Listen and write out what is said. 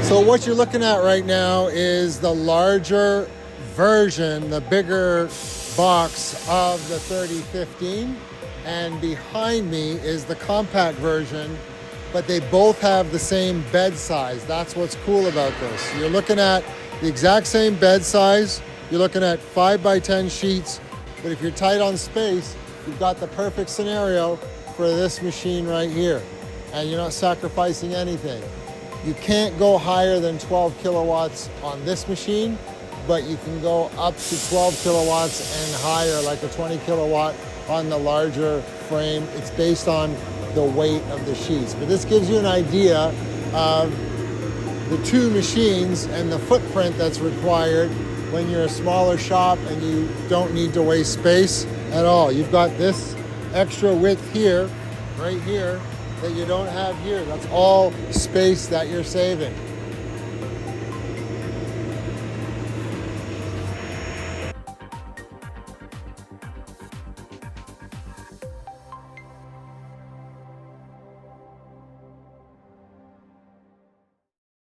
So what you're looking at right now is the larger version, the bigger box of the 3015, and behind me is the compact version, but they both have the same bed size. That's what's cool about this. You're looking at the exact same bed size. You're looking at 5x10 sheets, but if you're tight on space, you've got the perfect scenario for this machine right here, and you're not sacrificing anything. You can't go higher than 12 kilowatts on this machine, but you can go up to 12 kilowatts and higher, like a 20 kilowatt on the larger frame. It's based on the weight of the sheets. But this gives you an idea of the two machines and the footprint that's required when you're a smaller shop and you don't need to waste space at all. You've got this extra width here, right here, that you don't have here. That's all space that you're saving.